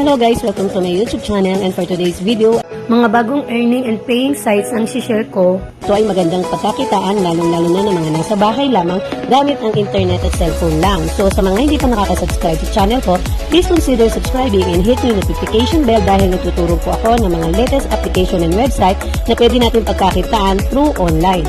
Hello guys, welcome to my YouTube channel, and for today's video, mga bagong earning and paying sites ang share ko. Ito ay magandang pagkakitaan, lalong-lalo na ng mga nasa bahay lamang gamit ang internet at cellphone lang. So sa mga hindi pa nakaka-subscribe sa channel ko, please consider subscribing and hit the notification bell dahil nagtuturo po ako ng mga latest application and website na pwede natin pagkakitaan through online.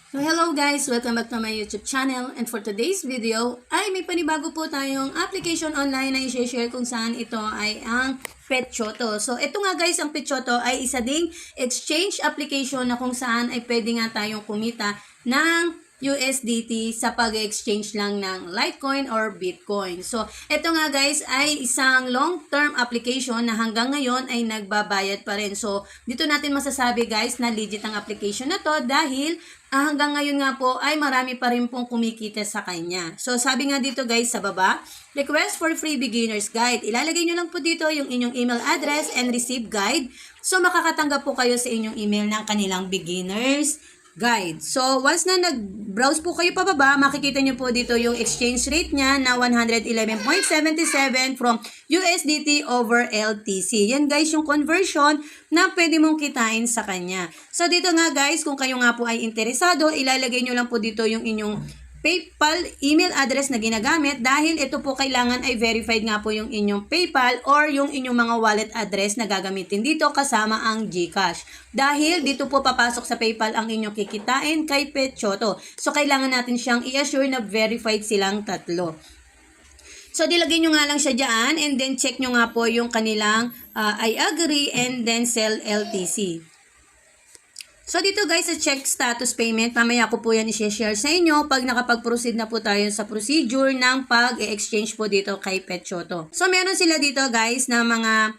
So hello guys! Welcome back to my YouTube channel, and for today's video ay may panibago po tayong application online na i-share kung saan ito ay ang Petchoto. So ito nga guys, ang Petchoto ay isa ding exchange application na kung saan ay pwede nga tayong kumita ng USDT sa pag-exchange lang ng Litecoin or Bitcoin. So, ito nga guys ay isang long-term application na hanggang ngayon ay nagbabayad pa rin. So, dito natin masasabi guys na legit ang application na to dahil hanggang ngayon nga po ay marami pa rin pong kumikita sa kanya. So, sabi nga dito guys sa baba, request for free beginner's guide. Ilalagay nyo lang po dito yung inyong email address and receive guide. So, makakatanggap po kayo sa inyong email ng kanilang beginner's guide. So, once na nag-browse po kayo pababa, makikita nyo po dito yung exchange rate niya na 111.77 from USDT over LTC. Yan guys yung conversion na pwede mong kitain sa kanya. So, dito nga guys, kung kayo nga po ay interesado, ilalagay nyo lang po dito yung inyong PayPal email address na ginagamit dahil ito po kailangan ay verified nga po yung inyong PayPal or yung inyong mga wallet address na gagamitin dito kasama ang GCash. Dahil dito po papasok sa PayPal ang inyong kikitain kay Petchoto. So kailangan natin siyang i-assure na verified silang tatlo. So dilagay nyo nga lang siya dyan and then check nyo nga po yung kanilang I agree and then sell LTC. So dito guys sa check status payment, mamaya ko po yan i-share sa inyo pag nakapag-proceed na po tayo sa procedure ng pag-exchange po dito kay Petchoto. So meron sila dito guys na mga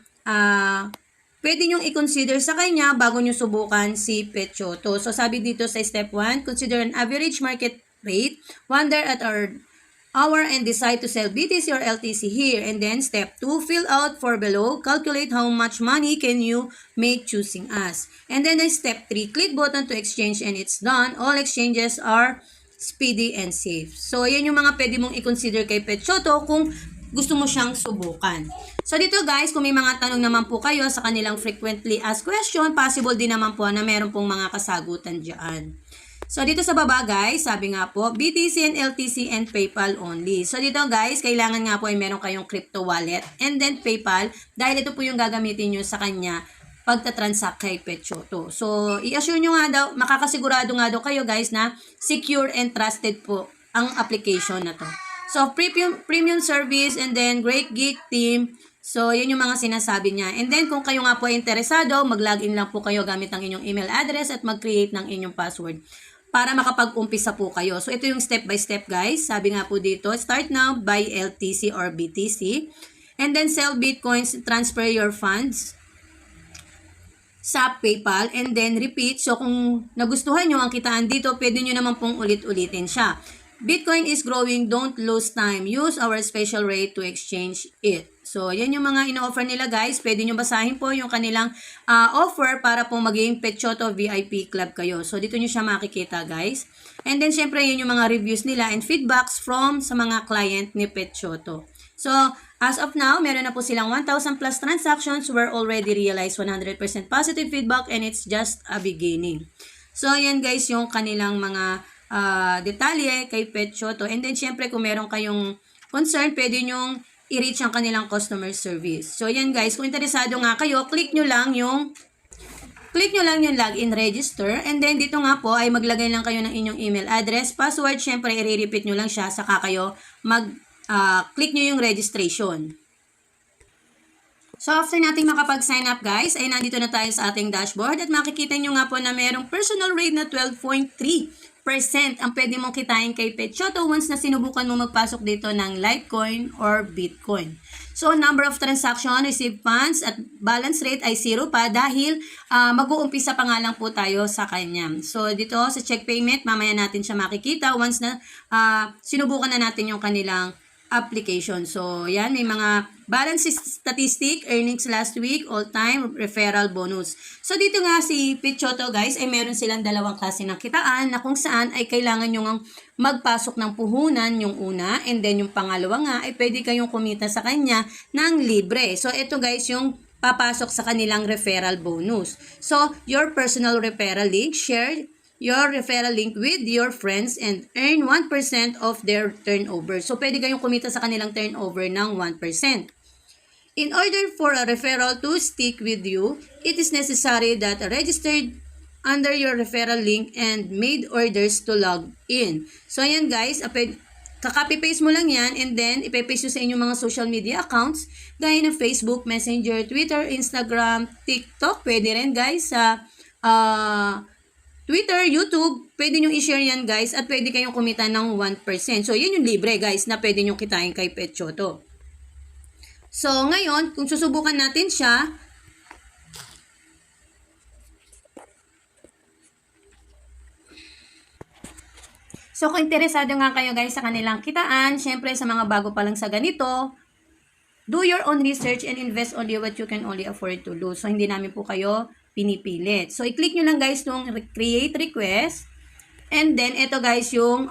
pwede nyong i-consider sa kanya bago nyo subukan si Petchoto. So sabi dito sa step 1, consider an average market rate, wonder at our and decide to sell BTC or LTC here. And then step 2, fill out for below, calculate how much money can you make choosing us. And then step 3, click button to exchange and it's done. All exchanges are speedy and safe. So yan yung mga pwede mong i-consider kay Petchoto kung gusto mo siyang subukan. So dito guys, kung may mga tanong naman po kayo sa kanilang frequently asked question, possible din naman po na meron pong mga kasagutan dyan. So, dito sa baba guys, sabi nga po, BTC and LTC and PayPal only. So, dito guys, kailangan nga po ay meron kayong crypto wallet and then PayPal dahil ito po yung gagamitin nyo sa kanya pagta-transact kay Petchoto. So, i-assure nyo nga daw, makakasigurado nga daw kayo guys na secure and trusted po ang application na to. So, premium service and then great geek team. So, yun yung mga sinasabi niya. And then, kung kayo nga po ay interesado, mag-login lang po kayo gamit ang inyong email address at mag-create ng inyong password para makapag-umpisa po kayo. So, ito yung step by step guys. Sabi nga po dito, start now, buy LTC or BTC. And then, sell Bitcoins, transfer your funds sa PayPal. And then, repeat. So, kung nagustuhan nyo ang kitaan dito, pwede nyo naman pong ulit-ulitin siya. Bitcoin is growing, don't lose time. Use our special rate to exchange it. So, yan yung mga ino-offer nila guys. Pwede nyo basahin po yung kanilang offer para po maging Petchoto VIP Club kayo. So, dito nyo siya makikita guys. And then, syempre, yun yung mga reviews nila and feedbacks from sa mga client ni Petchoto. So, as of now, meron na po silang 1,000 plus transactions were already realized 100% positive feedback and it's just a beginning. So, yan guys yung kanilang mga detalye kay Petchoto. And then, syempre, kung meron kayong concern, pwede nyong i-reach ang kanilang customer service. So, yan guys. Kung interesado nga kayo, click nyo lang yung login register. And then, dito nga po ay maglagay lang kayo ng inyong email address. Password, syempre, i-repeat nyo lang siya. Saka kayo click nyo yung registration. So, after nating makapag-sign up guys, ay nandito na tayo sa ating dashboard. At makikita nyo nga po na merong personal rate na 12.3% ang pwede mong kitain kay Petchoto once na sinubukan mo magpasok dito ng Litecoin or Bitcoin. So, number of transaction, received funds at balance rate ay 0 pa dahil mag-uumpisa pa nga lang po tayo sa kanya. So, dito sa check payment, mamaya natin siya makikita once na sinubukan na natin yung kanilang application. So, yan, may mga balance statistic, earnings last week, all-time, referral bonus. So, dito nga si Pichoto, guys, ay meron silang dalawang klase ng kitaan na kung saan ay kailangan nyo ngang magpasok ng puhunan yung una, and then yung pangalawa nga ay pwede kayong kumita sa kanya ng libre. So, ito guys, yung papasok sa kanilang referral bonus. So, your personal referral link, share your referral link with your friends and earn 1% of their turnover. So, pwede kayong kumita sa kanilang turnover ng 1%. In order for a referral to stick with you, it is necessary that registered under your referral link and made orders to log in. So, ayan guys, kaka-paste mo lang yan and then ipe-paste nyo sa inyong mga social media accounts gaya ng Facebook, Messenger, Twitter, Instagram, TikTok. Pwede rin guys sa Twitter, YouTube, pwede nyo i-share yan guys at pwede kayong kumita ng 1%. So, yun yung libre guys na pwede nyo kitain kay Pichoto. So, ngayon, kung susubukan natin siya, so, kung interesado nga kayo guys sa kanilang kitaan, syempre sa mga bago pa lang sa ganito, do your own research and invest only what you can only afford to lose. So, hindi namin po kayo pinipilit. So, i-click nyo lang guys itong create request. And then, ito guys yung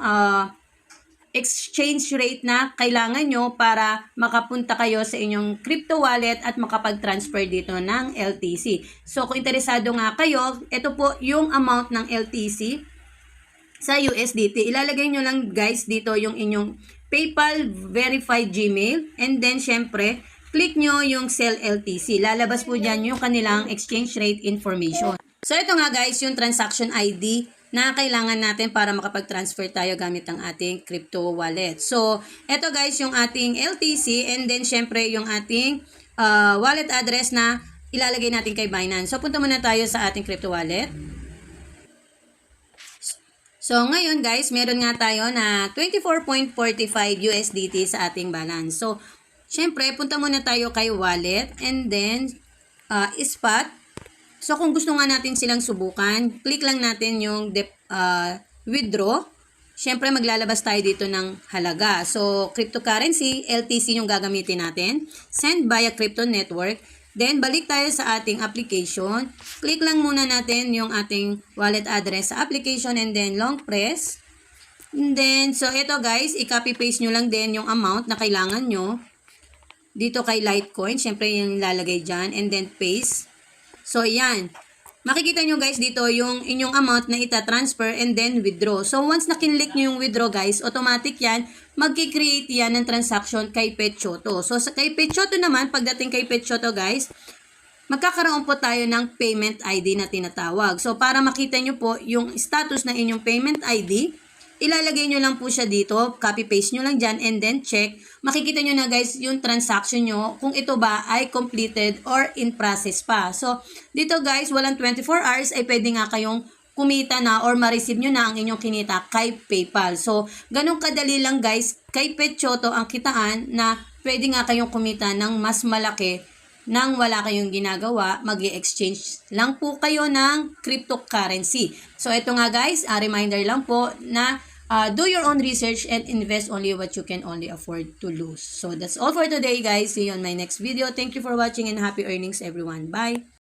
exchange rate na kailangan nyo para makapunta kayo sa inyong crypto wallet at makapag-transfer dito ng LTC. So, kung interesado nga kayo, ito po yung amount ng LTC sa USDT. Ilalagay nyo lang guys dito yung inyong PayPal verified Gmail. And then, syempre, click nyo yung sell LTC. Lalabas po dyan yung kanilang exchange rate information. So, ito nga guys, yung transaction ID na kailangan natin para makapag-transfer tayo gamit ang ating crypto wallet. So, ito guys, yung ating LTC and then syempre yung ating wallet address na ilalagay natin kay Binance. So, punta muna tayo sa ating crypto wallet. So, ngayon guys, meron nga tayo na 24.45 USDT sa ating balance. So, syempre, punta muna tayo kay wallet and then spot. So, kung gusto nga natin silang subukan, click lang natin yung withdraw. Syempre, maglalabas tayo dito ng halaga. So, cryptocurrency, LTC yung gagamitin natin. Send via crypto network. Then, balik tayo sa ating application. Click lang muna natin yung ating wallet address sa application and then long press. And then, so ito guys, i-copy paste nyo lang din yung amount na kailangan nyo. Dito kay Litecoin, syempre yung lalagay dyan. And then, paste. So, yan. Makikita nyo guys dito yung inyong amount na ita-transfer and then withdraw. So, once na kinlik nyo yung withdraw guys, automatic yan, magki-create yan ng transaction kay Pichoto. So, kay Pichoto naman, pagdating kay Pichoto guys, magkakaroon po tayo ng payment ID na tinatawag. So, para makita nyo po yung status ng inyong payment ID, ilalagay nyo lang po siya dito, copy-paste nyo lang dyan, and then check. Makikita nyo na guys yung transaction nyo, kung ito ba ay completed or in process pa. So, dito guys, walang 24 hours, ay pwede nga kayong kumita na or ma-receive nyo na ang inyong kinita kay PayPal. So, ganun kadali lang guys, kay Pichoto ang kitaan na pwede nga kayong kumita ng mas malaki nang wala kayong ginagawa, mag-i-exchange lang po kayo ng cryptocurrency. So, ito nga guys, a reminder lang po na do your own research and invest only what you can only afford to lose. So, that's all for today guys. See you on my next video. Thank you for watching and happy earnings everyone. Bye!